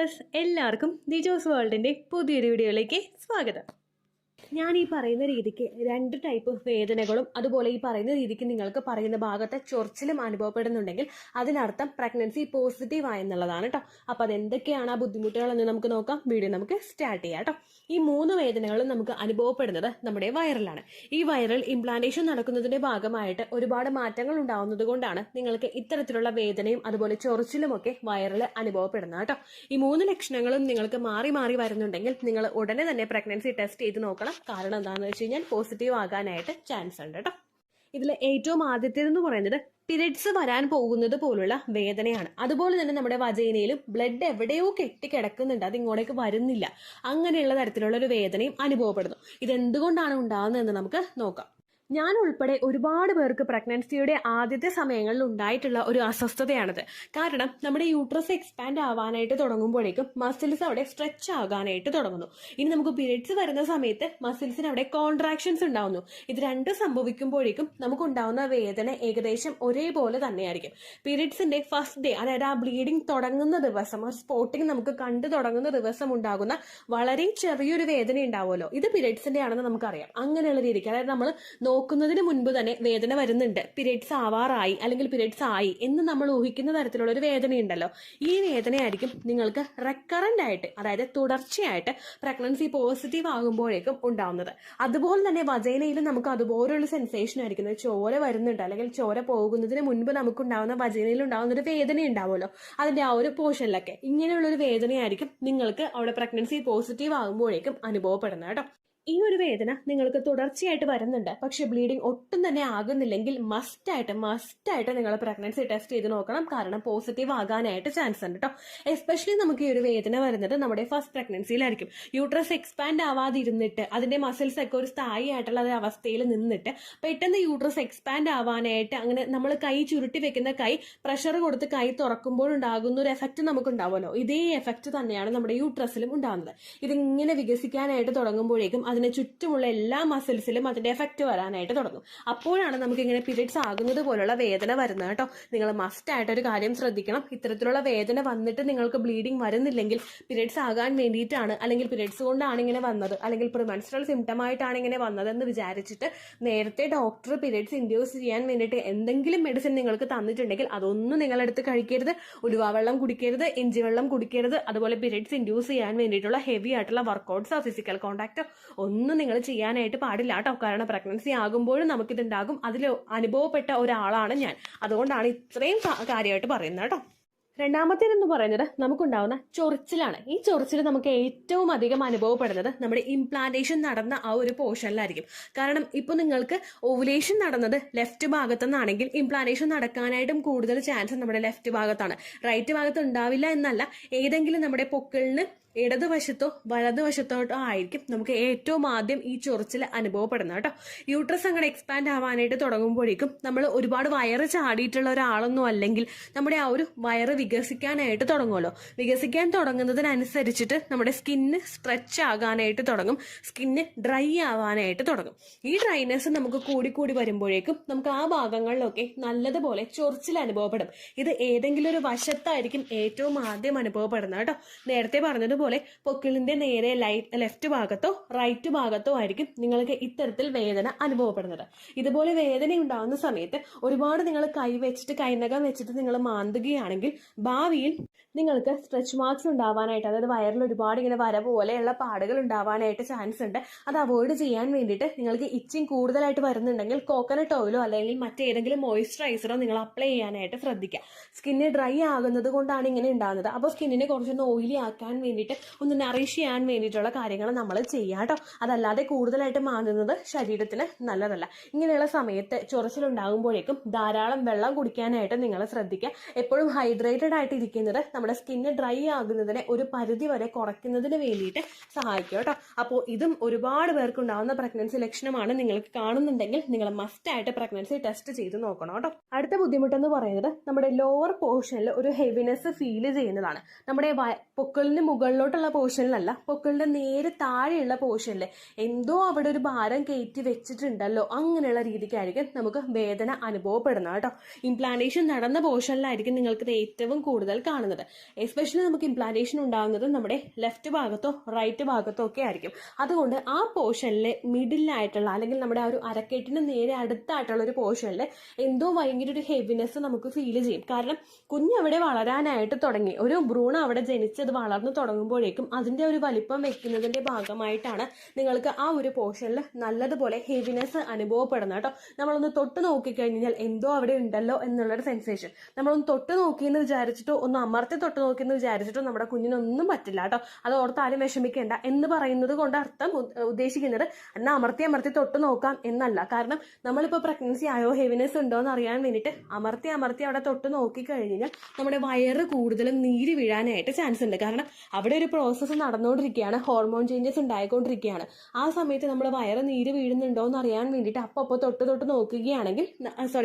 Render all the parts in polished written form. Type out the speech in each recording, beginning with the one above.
Viewers, എല്ലാവർക്കും ദിജോസ് വേൾഡിൻ്റെ പുതിയൊരു വീഡിയോയിലേക്ക് സ്വാഗതം. ഞാൻ ഈ പറയുന്ന രീതിക്ക് 2 ടൈപ്പ് വേദനകളും അതുപോലെ ഈ പറയുന്ന രീതിക്ക് നിങ്ങൾക്ക് പറയുന്ന ഭാഗത്തെ ചൊറിച്ചിലും അനുഭവപ്പെടുന്നുണ്ടെങ്കിൽ അതിനർത്ഥം പ്രഗ്നൻസി പോസിറ്റീവ് ആയെന്നുള്ളതാണ് കേട്ടോ. അപ്പോൾ അതെന്തൊക്കെയാണ് ആ ബുദ്ധിമുട്ടുകളെന്ന് നമുക്ക് നോക്കാം. വീഡിയോ നമുക്ക് സ്റ്റാർട്ട് ചെയ്യാം കേട്ടോ. ഈ 3 വേദനകളും നമുക്ക് അനുഭവപ്പെടുന്നത് നമ്മുടെ വയറിലാണ്. ഈ വൈറൽ ഇംപ്ലാന്റേഷൻ നടക്കുന്നതിന്റെ ഭാഗമായിട്ട് ഒരുപാട് മാറ്റങ്ങൾ ഉണ്ടാവുന്നത് കൊണ്ടാണ് നിങ്ങൾക്ക് ഇത്തരത്തിലുള്ള വേദനയും അതുപോലെ ചൊറിച്ചിലും ഒക്കെ വയറിൽ അനുഭവപ്പെടുന്നത് കേട്ടോ. ഈ 3 ലക്ഷണങ്ങളും നിങ്ങൾക്ക് മാറി മാറി വരുന്നുണ്ടെങ്കിൽ നിങ്ങൾ ഉടനെ തന്നെ പ്രഗ്നൻസി ടെസ്റ്റ് ചെയ്ത് നോക്കണം. കാരണം എന്താണെന്ന് വെച്ച് കഴിഞ്ഞാൽ പോസിറ്റീവ് ആകാനായിട്ട് ചാൻസ് ഉണ്ട് കേട്ടോ. ഇതിൽ ഏറ്റവും ആദ്യത്തേതെന്ന് പറയുന്നത് പീരിയഡ്സ് വരാൻ പോകുന്നത് പോലുള്ള വേദനയാണ്. അതുപോലെ തന്നെ നമ്മുടെ വജൈനയിലും ബ്ലഡ് എവിടെയോ കെട്ടിക്കിടക്കുന്നുണ്ട്, അത് ഇങ്ങോട്ടേക്ക് വരുന്നില്ല. അങ്ങനെയുള്ള തരത്തിലുള്ള ഒരു വേദനയും അനുഭവപ്പെടുന്നു. ഇതെന്തുകൊണ്ടാണ് ഉണ്ടാകുന്നതെന്ന് നമുക്ക് നോക്കാം. ഞാൻ ഉൾപ്പെടെ ഒരുപാട് പേർക്ക് പ്രഗ്നൻസിയുടെ ആദ്യത്തെ സമയങ്ങളിൽ ഉണ്ടായിട്ടുള്ള ഒരു അസ്വസ്ഥതയാണിത്. കാരണം നമ്മുടെ യൂട്രസ് എക്സ്പാൻഡ് ആവാനായിട്ട് തുടങ്ങുമ്പോഴേക്കും മസിൽസ് അവിടെ സ്ട്രെച്ച് ആകാനായിട്ട് തുടങ്ങുന്നു. ഇനി നമുക്ക് പീരിയഡ്സ് വരുന്ന സമയത്ത് മസിൽസിന് അവിടെ കോൺട്രാക്ഷൻസ് ഉണ്ടാവുന്നു. ഇത് രണ്ടും സംഭവിക്കുമ്പോഴേക്കും നമുക്ക് ഉണ്ടാവുന്ന വേദന ഏകദേശം ഒരേപോലെ തന്നെയായിരിക്കും. പീരിയഡ്സിന്റെ ഫസ്റ്റ് ഡേ, അതായത് ആ ബ്ലീഡിങ് തുടങ്ങുന്ന ദിവസം, ആ സ്പോട്ടിങ് നമുക്ക് കണ്ടു തുടങ്ങുന്ന ദിവസം ഉണ്ടാകുന്ന വളരെ ചെറിയൊരു വേദന ഉണ്ടാവുമല്ലോ, ഇത് പീരിയഡ്സിന്റെ ആണെന്ന് നമുക്കറിയാം. അങ്ങനെയുള്ള രീതിക്ക്, അതായത് നമ്മൾ നോക്കുന്നതിന് മുൻപ് തന്നെ വേദന വരുന്നുണ്ട്, പീരിയഡ്സ് ആവാറായി അല്ലെങ്കിൽ പീരിയഡ്സ് ആയി എന്ന് നമ്മൾ ഊഹിക്കുന്ന തരത്തിലുള്ള ഒരു വേദനയുണ്ടല്ലോ, ഈ വേദനയായിരിക്കും നിങ്ങൾക്ക് റെക്കറന്റ് ആയിട്ട്, അതായത് തുടർച്ചയായിട്ട് പ്രഗ്നൻസി പോസിറ്റീവ് ആകുമ്പോഴേക്കും ഉണ്ടാവുന്നത്. അതുപോലെ തന്നെ വജൈനയിലും നമുക്ക് അതുപോലെയുള്ള സെൻസേഷൻ ആയിരിക്കുന്നത്. ചോര വരുന്നുണ്ട് അല്ലെങ്കിൽ ചോര പോകുന്നതിന് മുൻപ് നമുക്കുണ്ടാവുന്ന വജൈനയിൽ ഉണ്ടാവുന്ന ഒരു വേദന ഉണ്ടാവുമല്ലോ, അതിന്റെ ആ ഒരു പോർഷനിലൊക്കെ ഇങ്ങനെയുള്ളൊരു വേദനയായിരിക്കും നിങ്ങൾക്ക് അവിടെ പ്രഗ്നൻസി പോസിറ്റീവ് ആകുമ്പോഴേക്കും അനുഭവപ്പെടുന്നത് കേട്ടോ. ഈ ഒരു വേദന നിങ്ങൾക്ക് തുടർച്ചയായിട്ട് വരുന്നുണ്ട്, പക്ഷെ ബ്ലീഡിങ് ഒട്ടും തന്നെ ആകുന്നില്ലെങ്കിൽ മസ്റ്റായിട്ട് നിങ്ങൾ പ്രഗ്നൻസി ടെസ്റ്റ് ചെയ്ത് നോക്കണം. കാരണം പോസിറ്റീവ് ആകാനായിട്ട് ചാൻസ് ഉണ്ട് കേട്ടോ. എസ്പെഷ്യലി നമുക്ക് ഈ ഒരു വേദന വരുന്നത് നമ്മുടെ ഫസ്റ്റ് പ്രഗ്നൻസിയിലായിരിക്കും. യൂട്രസ് എക്സ്പാൻഡ് ആവാതിരുന്നിട്ട് അതിന്റെ മസിൽസ് ഒക്കെ ഒരു സ്ഥായി ആയിട്ടുള്ള അവസ്ഥയിൽ നിന്നിട്ട് പെട്ടെന്ന് യൂട്രസ് എക്സ്പാൻഡ് ആവാനായിട്ട് അങ്ങനെ നമ്മൾ കൈ ചുരുട്ടി വെക്കുന്ന കൈ പ്രഷർ കൊടുത്ത് കൈ തുറക്കുമ്പോഴുണ്ടാകുന്ന ഒരു എഫക്റ്റ് നമുക്ക് ഉണ്ടാവുമല്ലോ, ഇതേ എഫക്റ്റ് തന്നെയാണ് നമ്മുടെ യൂട്രസിലും ഉണ്ടാകുന്നത്. ഇതിങ്ങനെ വികസിക്കാനായിട്ട് തുടങ്ങുമ്പോഴേക്കും അതിന് ചുറ്റുമുള്ള എല്ലാ മസിൽസിലും അതിന്റെ എഫക്റ്റ് വരാനായിട്ട് തുടങ്ങും. അപ്പോഴാണ് നമുക്ക് ഇങ്ങനെ പീരിയഡ്സ് ആകുന്നത് പോലുള്ള വേദന വരുന്നത് കേട്ടോ. നിങ്ങൾ മസ്റ്റായിട്ട് ഒരു കാര്യം ശ്രദ്ധിക്കണം. ഇത്തരത്തിലുള്ള വേദന വന്നിട്ട് നിങ്ങൾക്ക് ബ്ലീഡിങ് വരുന്നില്ലെങ്കിൽ പീരിയഡ്സ് ആകാൻ വേണ്ടിയിട്ടാണ്, അല്ലെങ്കിൽ പീരിയഡ്സ് കൊണ്ടാണ് ഇങ്ങനെ വന്നത്, അല്ലെങ്കിൽ പ്രിമെൻസ്ട്രൽ സിംറ്റം ആയിട്ടാണ് ഇങ്ങനെ വന്നതെന്ന് വിചാരിച്ചിട്ട് നേരത്തെ ഡോക്ടർ പീരിയഡ്സ് ഇൻഡ്യൂസ് ചെയ്യാൻ വേണ്ടിയിട്ട് എന്തെങ്കിലും മെഡിസിൻ നിങ്ങൾക്ക് തന്നിട്ടുണ്ടെങ്കിൽ അതൊന്നും നിങ്ങളെടുത്ത് കഴിക്കരുത്. ഉലുവാവെള്ളം കുടിക്കരുത്, ഇഞ്ചി വെള്ളം കുടിക്കരുത്. അതുപോലെ പീരിയഡ്സ് ഇൻഡ്യൂസ് ചെയ്യാൻ വേണ്ടിയിട്ടുള്ള ഹെവി ആയിട്ടുള്ള വർക്കൗട്ട്സോ ഫിസിക്കൽ കോൺടാക്റ്റോ ഒന്നും നിങ്ങൾ ചെയ്യാനായിട്ട് പാടില്ല കേട്ടോ. കാരണം പ്രഗ്നൻസി ആകുമ്പോഴും നമുക്കിതുണ്ടാകും. അതിൽ അനുഭവപ്പെട്ട ഒരാളാണ് ഞാൻ, അതുകൊണ്ടാണ് ഇത്രയും കാര്യമായിട്ട് പറയുന്നത് കേട്ടോ. രണ്ടാമത്തേതെന്ന് പറയുന്നത് നമുക്കുണ്ടാവുന്ന ചൊറിച്ചിലാണ്. ഈ ചൊറിച്ചിൽ നമുക്ക് ഏറ്റവും അധികം അനുഭവപ്പെടുന്നത് നമ്മുടെ ഇംപ്ലാന്റേഷൻ നടന്ന ആ ഒരു പോർഷനിലായിരിക്കും. കാരണം ഇപ്പൊ നിങ്ങൾക്ക് ഓവുലേഷൻ നടന്നത് ലെഫ്റ്റ് ഭാഗത്തുനിന്നാണെങ്കിൽ ഇംപ്ലാന്റേഷൻ നടക്കാനായിട്ടും കൂടുതൽ ചാൻസ് നമ്മുടെ ലെഫ്റ്റ് ഭാഗത്താണ്. റൈറ്റ് ഭാഗത്ത് ഉണ്ടാവില്ല എന്നല്ല, ഏതെങ്കിലും നമ്മുടെ പൊക്കിളിന് ഇടതുവശത്തോ വലതുവശത്തോട്ടോ ആയിരിക്കും നമുക്ക് ഏറ്റവും ആദ്യം ഈ ചൊറിച്ചിൽ അനുഭവപ്പെടുന്നത് കേട്ടോ. യൂട്രസ് അങ്ങനെ എക്സ്പാൻഡ് ആവാനായിട്ട് തുടങ്ങുമ്പോഴേക്കും നമ്മൾ ഒരുപാട് വയറ് ചാടിയിട്ടുള്ള ഒരാളൊന്നും അല്ലെങ്കിൽ നമ്മുടെ ആ ഒരു വയറ് വികസിക്കാനായിട്ട് തുടങ്ങുമല്ലോ. വികസിക്കാൻ തുടങ്ങുന്നതിനനുസരിച്ചിട്ട് നമ്മുടെ സ്കിന്ന് സ്ട്രെച്ച് ആകാനായിട്ട് തുടങ്ങും, സ്കിന്ന് ഡ്രൈ ആവാനായിട്ട് തുടങ്ങും. ഈ ഡ്രൈനെസ് നമുക്ക് കൂടി വരുമ്പോഴേക്കും നമുക്ക് ആ ഭാഗങ്ങളിലൊക്കെ നല്ലതുപോലെ ചൊറിച്ചിൽ അനുഭവപ്പെടും. ഇത് ഏതെങ്കിലും ഒരു വശത്തായിരിക്കും ഏറ്റവും ആദ്യം അനുഭവപ്പെടുന്നത് കേട്ടോ. നേരത്തെ പറഞ്ഞത് പോലെ പൊക്കിളിന്റെ നേരെ ലെഫ്റ്റ് ഭാഗത്തോ റൈറ്റ് ഭാഗത്തോ ആയിരിക്കും നിങ്ങൾക്ക് ഇത്തരത്തിൽ വേദന അനുഭവപ്പെടുന്നത്. ഇതുപോലെ വേദന ഉണ്ടാകുന്ന സമയത്ത് ഒരുപാട് നിങ്ങൾ കൈനകം വെച്ചിട്ട് നിങ്ങൾ മാന്തുകയാണെങ്കിൽ ഭാവിയിൽ നിങ്ങൾക്ക് സ്ട്രെച്ച് മാർക്സ് ഉണ്ടാവാനായിട്ട്, അതായത് വയറിൽ ഒരുപാട് ഇങ്ങനെ വര പോലെയുള്ള പാടുകൾ ഉണ്ടാവാനായിട്ട് ചാൻസ് ഉണ്ട്. അത് അവോയ്ഡ് ചെയ്യാൻ വേണ്ടിയിട്ട് നിങ്ങൾക്ക് ഇച്ചിങ് കൂടുതലായിട്ട് വരുന്നുണ്ടെങ്കിൽ കോക്കനട്ട് ഓയിലോ അല്ലെങ്കിൽ മറ്റേതെങ്കിലും മോയിസ്ചറൈസറോ നിങ്ങൾ അപ്ലൈ ചെയ്യാനായിട്ട് ശ്രദ്ധിക്കുക. സ്കിന്ന് ഡ്രൈ ആകുന്നത് കൊണ്ടാണ് ഇങ്ങനെ ഉണ്ടാകുന്നത്. അപ്പോൾ സ്കിന്നിനെ കുറച്ചൊന്ന് ഓയിലി ആക്കാൻ വേണ്ടിയിട്ട് ഒന്ന് നറിഷ് ചെയ്യാൻ വേണ്ടിയിട്ടുള്ള കാര്യങ്ങൾ നമ്മൾ ചെയ്യാം കേട്ടോ. അതല്ലാതെ കൂടുതലായിട്ട് മാന്തുന്നത് ശരീരത്തിന് നല്ലതല്ല. ഇങ്ങനെയുള്ള സമയത്ത് ചൊറിച്ചിലുണ്ടാകുമ്പോഴേക്കും ധാരാളം വെള്ളം കുടിക്കാനായിട്ട് നിങ്ങൾ ശ്രദ്ധിക്കുക. എപ്പോഴും ഹൈഡ്രേറ്റഡ് ആയിട്ട് ഇരിക്കുന്നത് നമ്മുടെ സ്കിന്ന് ഡ്രൈ ആകുന്നതിനെ ഒരു പരിധി വരെ കുറയ്ക്കുന്നതിന് വേണ്ടിയിട്ട് സഹായിക്കും കേട്ടോ. അപ്പോൾ ഇതും ഒരുപാട് പേർക്ക് ഉണ്ടാകുന്ന പ്രഗ്നൻസി ലക്ഷണമാണ്. നിങ്ങൾക്ക് കാണുന്നുണ്ടെങ്കിൽ നിങ്ങൾ മസ്റ്റായിട്ട് പ്രഗ്നൻസി ടെസ്റ്റ് ചെയ്ത് നോക്കണം കേട്ടോ. അടുത്ത ബുദ്ധിമുട്ടെന്ന് പറയുന്നത് നമ്മുടെ ലോവർ പോർഷനിൽ ഒരു ഹെവിനെസ് ഫീൽ ചെയ്യുന്നതാണ്. നമ്മുടെ പൊക്കിളിന് മുകളിൽ മുകളിലോട്ടുള്ള പോർഷനിലല്ല, പൊക്കിളിന്റെ നേരെ താഴെയുള്ള പോർഷനിൽ എന്തോ അവിടെ ഒരു ഭാരം കയറ്റി വെച്ചിട്ടുണ്ടല്ലോ, അങ്ങനെയുള്ള രീതിക്കായിരിക്കും നമുക്ക് വേദന അനുഭവപ്പെടുന്നത് കേട്ടോ. ഇംപ്ലാന്റേഷൻ നടന്ന പോർഷനിലായിരിക്കും നിങ്ങൾക്ക് ഇത് ഏറ്റവും കൂടുതൽ കാണുന്നത്. എസ്പെഷ്യലി നമുക്ക് ഇംപ്ലാന്റേഷൻ ഉണ്ടാകുന്നത് നമ്മുടെ ലെഫ്റ്റ് ഭാഗത്തോ റൈറ്റ് ഭാഗത്തോ ഒക്കെ ആയിരിക്കും. അതുകൊണ്ട് ആ പോർഷനിലെ മിഡിലായിട്ടുള്ള അല്ലെങ്കിൽ നമ്മുടെ ആ ഒരു അരക്കെട്ടിന് നേരെ അടുത്തായിട്ടുള്ള ഒരു പോർഷനിൽ എന്തോ ഭയങ്കര ഒരു ഹെവിനെസ് നമുക്ക് ഫീൽ ചെയ്യും. കാരണം കുഞ്ഞ് അവിടെ വളരാനായിട്ട് തുടങ്ങി, ഒരു ഭ്രൂണം അവിടെ ജനിച്ചത് വളർന്നു തുടങ്ങുമ്പോഴേക്കും അതിന്റെ ഒരു വലിപ്പം വെക്കുന്നതിന്റെ ഭാഗമായിട്ടാണ് നിങ്ങൾക്ക് ആ ഒരു പോർഷനിൽ നല്ലതുപോലെ ഹെവിനെസ് അനുഭവപ്പെടുന്നത് കേട്ടോ. നമ്മളൊന്ന് തൊട്ട് നോക്കിക്കഴിഞ്ഞാൽ എന്തോ അവിടെ ഉണ്ടല്ലോ എന്നുള്ളൊരു സെൻസേഷൻ. നമ്മളൊന്ന് തൊട്ട് നോക്കിയെന്ന് വിചാരിച്ചിട്ടോ ഒന്ന് അമർത്തി തൊട്ട് നോക്കിയെന്ന് വിചാരിച്ചിട്ടോ നമ്മുടെ കുഞ്ഞിനൊന്നും പറ്റില്ല കേട്ടോ. അത് ഓർത്ത് ആരും വിഷമിക്കേണ്ട എന്ന് പറയുന്നത് കൊണ്ട് അർത്ഥം ഉദ്ദേശിക്കുന്നത് എന്നാൽ അമർത്തി അമർത്തി തൊട്ട് നോക്കാം എന്നല്ല. കാരണം നമ്മളിപ്പോൾ പ്രഗ്നൻസി ആയോ ഹെവിനെസ് ഉണ്ടോ എന്ന് അറിയാൻ വേണ്ടിയിട്ട് അമർത്തി അമർത്തി അവിടെ തൊട്ട് നോക്കിക്കഴിഞ്ഞാൽ നമ്മുടെ വയറ് കൂടുതലും നീര് വീഴാനായിട്ട് ചാൻസ് ഉണ്ട്. കാരണം അവിടെ ഒരു പ്രോസസ്സ് നടന്നുകൊണ്ടിരിക്കുകയാണ്, ഹോർമോൺ ചേഞ്ചസ് ഉണ്ടായിക്കൊണ്ടിരിക്കുകയാണ്. ആ സമയത്ത് നമ്മൾ വയറ് നീര് വീഴുന്നുണ്ടോ എന്ന് അറിയാൻ വേണ്ടിയിട്ട് അപ്പോൾ തൊട്ട് നോക്കുകയാണെങ്കിൽ,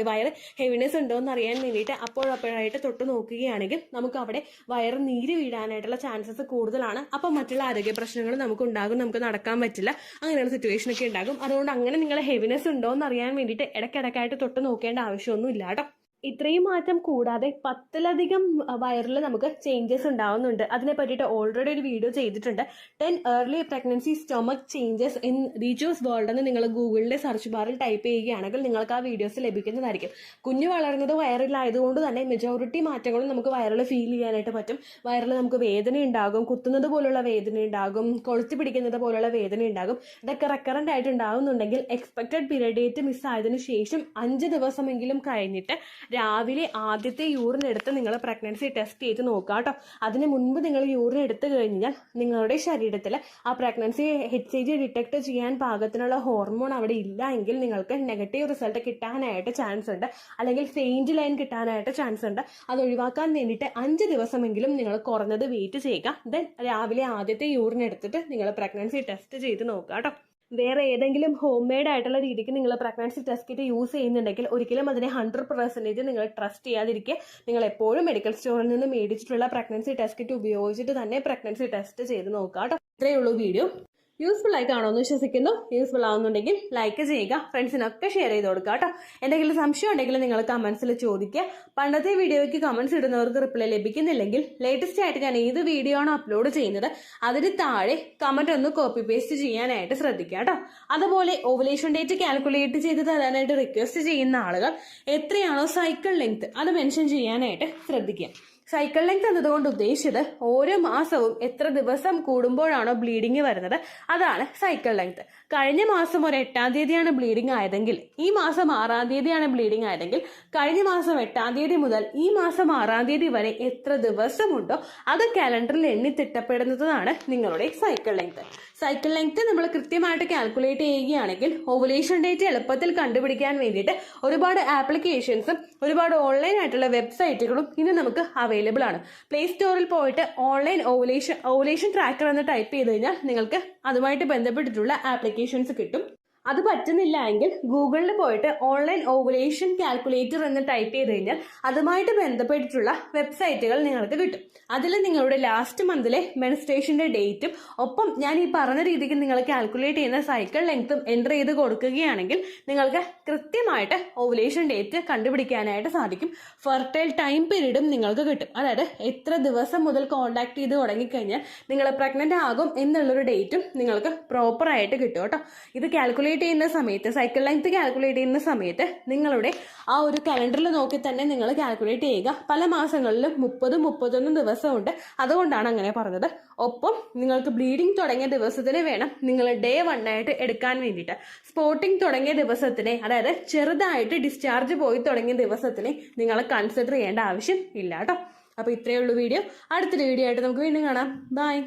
വയറ് ഹെവിനെസ് ഉണ്ടോ എന്ന് അറിയാൻ വേണ്ടിയിട്ട് അപ്പോഴായിട്ട് തൊട്ട് നോക്കുകയാണെങ്കിൽ നമുക്ക് അവിടെ വയറ് നീര് വീഴാനായിട്ടുള്ള ചാൻസസ് കൂടുതലാണ്. അപ്പം മറ്റുള്ള ആരോഗ്യ പ്രശ്നങ്ങൾ നമുക്ക് ഉണ്ടാകും, നമുക്ക് നടക്കാൻ പറ്റില്ല, അങ്ങനെയുള്ള സിറ്റുവേഷൻ ഒക്കെ ഉണ്ടാകും. അതുകൊണ്ട് അങ്ങനെ നിങ്ങൾ ഹെവിനെസ് ഉണ്ടോ എന്ന് അറിയാൻ വേണ്ടിയിട്ട് ഇടയ്ക്കിടയ്ക്കായിട്ട് തൊട്ട് നോക്കേണ്ട ആവശ്യമൊന്നും ഇല്ല കേട്ടോ. ഇത്രയും മാറ്റം കൂടാതെ 10ലധികം വയറിൽ നമുക്ക് ചേഞ്ചസ് ഉണ്ടാവുന്നുണ്ട്. അതിനെ പറ്റിയിട്ട് ഓൾറെഡി ഒരു വീഡിയോ ചെയ്തിട്ടുണ്ട്. 10 early pregnancy stomach changes in റിജോസ് വേൾഡ് എന്ന് നിങ്ങൾ ഗൂഗിളിലെ സെർച്ച് ബാറിൽ ടൈപ്പ് ചെയ്യുകയാണെങ്കിൽ നിങ്ങൾക്ക് ആ വീഡിയോസ് ലഭിക്കുന്നതായിരിക്കും. കുഞ്ഞു വളരുന്നത് വയറിലായതുകൊണ്ട് തന്നെ മെജോറിറ്റി മാറ്റങ്ങളും നമുക്ക് വയറിൽ ഫീൽ ചെയ്യാനായിട്ട് പറ്റും. വയറിൽ നമുക്ക് വേദന ഉണ്ടാകും, കുത്തുന്നത് പോലുള്ള വേദന ഉണ്ടാകും, കൊളുത്തി പിടിക്കുന്നത് പോലുള്ള വേദന ഉണ്ടാകും. ഇതൊക്കെ റെക്കറന്റ് ആയിട്ട് ഉണ്ടാകുന്നുണ്ടെങ്കിൽ എക്സ്പെക്റ്റഡ് പീരിയഡ് ഡേറ്റ് മിസ്സായതിനു ശേഷം 5 ദിവസമെങ്കിലും കഴിഞ്ഞിട്ട് രാവിലെ ആദ്യത്തെ യൂറിൻ എടുത്ത് നിങ്ങൾ പ്രഗ്നൻസി ടെസ്റ്റ് ചെയ്ത് നോക്കുക കേട്ടോ. അതിന് മുൻപ് നിങ്ങൾ യൂറിൻ എടുത്തു കഴിഞ്ഞാൽ നിങ്ങളുടെ ശരീരത്തിൽ ആ പ്രഗ്നൻസി HCG ഡിറ്റക്ട് ചെയ്യാൻ പാകത്തിനുള്ള ഹോർമോൺ അവിടെ ഇല്ല എങ്കിൽ നിങ്ങൾക്ക് നെഗറ്റീവ് റിസൾട്ട് കിട്ടാനായിട്ട് ചാൻസ് ഉണ്ട്, അല്ലെങ്കിൽ ഫെയിൻറ്റ് ലൈൻ കിട്ടാനായിട്ട് ചാൻസ് ഉണ്ട്. അത് ഒഴിവാക്കാൻ വേണ്ടിയിട്ട് 5 ദിവസമെങ്കിലും നിങ്ങൾ കുറഞ്ഞത് വെയിറ്റ് ചെയ്യുക. ദെൻ രാവിലെ ആദ്യത്തെ യൂറിൻ എടുത്തിട്ട് നിങ്ങൾ പ്രഗ്നൻസി ടെസ്റ്റ് ചെയ്ത് നോക്കുക കേട്ടോ. വേറെ ഏതെങ്കിലും ഹോം മെയ്ഡ് ആയിട്ടുള്ള രീതിക്ക് നിങ്ങൾ പ്രഗ്നൻസി ടെസ്റ്റ് കിറ്റ് യൂസ് ചെയ്യുന്നുണ്ടെങ്കിൽ ഒരിക്കലും അതിനെ 100% നിങ്ങൾ ട്രസ്റ്റ് ചെയ്യാതിരിക്കുക. നിങ്ങൾ എപ്പോഴും മെഡിക്കൽ സ്റ്റോറിൽ നിന്ന് മേടിച്ചിട്ടുള്ള പ്രഗ്നൻസി ടെസ്റ്റ് കിറ്റ് ഉപയോഗിച്ചിട്ട് തന്നെ പ്രഗ്നൻസി ടെസ്റ്റ് ചെയ്ത് നോക്കുക കേട്ടോ. ഇത്രയേ ഉള്ളൂ വീഡിയോ. യൂസ്ഫുൾ ആയി കാണുമെന്ന് വിശ്വസിക്കുന്നു. യൂസ്ഫുൾ ആവുന്നുണ്ടെങ്കിൽ ലൈക്ക് ചെയ്യുക, ഫ്രണ്ട്സിനൊക്കെ ഷെയർ ചെയ്ത് കൊടുക്കുക കേട്ടോ. എന്തെങ്കിലും സംശയം ഉണ്ടെങ്കിൽ നിങ്ങൾ കമന്റ്സിൽ ചോദിക്കുക. പണ്ടത്തെ വീഡിയോയ്ക്ക് കമന്റ്സ് ഇടുന്നവർക്ക് റിപ്ലൈ ലഭിക്കുന്നില്ലെങ്കിൽ ലേറ്റസ്റ്റ് ആയിട്ട് ഞാൻ ഏത് വീഡിയോ ആണ് അപ്ലോഡ് ചെയ്യുന്നത് അതിന് താഴെ കമന്റ് ഒന്ന് കോപ്പി പേസ്റ്റ് ചെയ്യാനായിട്ട് ശ്രദ്ധിക്കുക കേട്ടോ. അതുപോലെ ഓവുലേഷൻ ഡേറ്റ് കാൽക്കുലേറ്റ് ചെയ്ത് തരാനായിട്ട് റിക്വസ്റ്റ് ചെയ്യുന്ന ആളുകൾ എത്രയാണോ സൈക്കിൾ ലെങ്ത് അത് മെൻഷൻ ചെയ്യാനായിട്ട് ശ്രദ്ധിക്കുക. സൈക്കിൾ ലെങ്ത് എന്നതുകൊണ്ട് ഉദ്ദേശിച്ചത് ഓരോ മാസവും എത്ര ദിവസം കൂടുമ്പോഴാണോ ബ്ലീഡിങ് വരുന്നത് അതാണ് സൈക്കിൾ ലെങ്ത്. കഴിഞ്ഞ മാസം ഒരു 8-ാം തീയതിയാണ് ബ്ലീഡിങ് ആയതെങ്കിൽ ഈ മാസം 6-ാം തീയതിയാണ് ബ്ലീഡിങ് ആയതെങ്കിൽ കഴിഞ്ഞ മാസം 8-ാം തീയതി മുതൽ ഈ മാസം 6-ാം തീയതി വരെ എത്ര ദിവസമുണ്ടോ അത് കാലണ്ടറിൽ എണ്ണി തിട്ടപ്പെടുന്നതാണ് നിങ്ങളുടെ സൈക്കിൾ ലെങ്ത്. സൈക്കിൾ ലെങ്ത് നമ്മൾ കൃത്യമായിട്ട് കാൽക്കുലേറ്റ് ചെയ്യുകയാണെങ്കിൽ ഓവുലേഷൻ ഡേറ്റ് എളുപ്പത്തിൽ കണ്ടുപിടിക്കാൻ വേണ്ടിയിട്ട് ഒരുപാട് ആപ്ലിക്കേഷൻസും ഒരുപാട് ഓൺലൈൻ ആയിട്ടുള്ള വെബ്സൈറ്റുകളും ഇന്ന് നമുക്ക് അവൈലബിൾ ആണ്. പ്ലേ സ്റ്റോറിൽ പോയിട്ട് ഓൺലൈൻ ഓവുലേഷൻ ട്രാക്കർ എന്ന് ടൈപ്പ് ചെയ്ത് കഴിഞ്ഞാൽ നിങ്ങൾക്ക് അതുമായിട്ട് ബന്ധപ്പെട്ടിട്ടുള്ള ആപ്ലിക്കേഷൻസ് കിട്ടും. അത് പറ്റുന്നില്ല എങ്കിൽ ഗൂഗിളിൽ പോയിട്ട് ഓൺലൈൻ ഓവുലേഷൻ കാൽക്കുലേറ്റർ എന്ന് ടൈപ്പ് ചെയ്ത് കഴിഞ്ഞാൽ അതുമായിട്ട് ബന്ധപ്പെട്ടിട്ടുള്ള വെബ്സൈറ്റുകൾ നിങ്ങൾക്ക് കിട്ടും. അതിൽ നിങ്ങളുടെ ലാസ്റ്റ് മന്തിലെ മെൻസ്ട്രേഷന്റെ ഡേറ്റും ഒപ്പം ഞാൻ ഈ പറഞ്ഞ രീതിക്ക് നിങ്ങൾ കാൽക്കുലേറ്റ് ചെയ്യുന്ന സൈക്കിൾ ലെങ്ത്തും എൻ്റർ ചെയ്ത് കൊടുക്കുകയാണെങ്കിൽ നിങ്ങൾക്ക് കൃത്യമായിട്ട് ഓവുലേഷൻ ഡേറ്റ് കണ്ടുപിടിക്കാനായിട്ട് സാധിക്കും. ഫെർട്ടൈൽ ടൈം പീരീഡും നിങ്ങൾക്ക് കിട്ടും. അതായത് എത്ര ദിവസം മുതൽ കോൺടാക്ട് ചെയ്ത് തുടങ്ങിക്കഴിഞ്ഞാൽ നിങ്ങൾ പ്രഗ്നന്റ് ആകും എന്നുള്ളൊരു ഡേറ്റും നിങ്ങൾക്ക് പ്രോപ്പറായിട്ട് കിട്ടും കേട്ടോ. ഇത് കാൽക്കുലേറ്റ് ചെയ്യുന്ന സമയത്ത് സൈക്കിൾ ലെങ്ത് കാൽക്കുലേറ്റ് ചെയ്യുന്ന സമയത്ത് നിങ്ങളുടെ ആ ഒരു കലണ്ടറിൽ നോക്കി തന്നെ നിങ്ങൾ കാൽക്കുലേറ്റ് ചെയ്യുക. പല മാസങ്ങളിലും 30-31 ദിവസമുണ്ട്, അതുകൊണ്ടാണ് അങ്ങനെ പറഞ്ഞത്. ഒപ്പം നിങ്ങൾക്ക് ബ്ലീഡിങ് തുടങ്ങിയ ദിവസത്തിന് വേണം നിങ്ങൾ ഡേ 1 ആയിട്ട് എടുക്കാൻ വേണ്ടിയിട്ട്. സ്പോട്ടിങ് തുടങ്ങിയ ദിവസത്തിനെ, അതായത് ചെറുതായിട്ട് ഡിസ്ചാർജ് പോയി തുടങ്ങിയ ദിവസത്തിനെ നിങ്ങൾ കൺസിഡർ ചെയ്യേണ്ട ആവശ്യം ഇല്ല കേട്ടോ. അപ്പോൾ ഇത്രയേ ഉള്ളൂ വീഡിയോ. അടുത്തൊരു വീഡിയോ ആയിട്ട് നമുക്ക് വീണ്ടും കാണാം. ബൈ.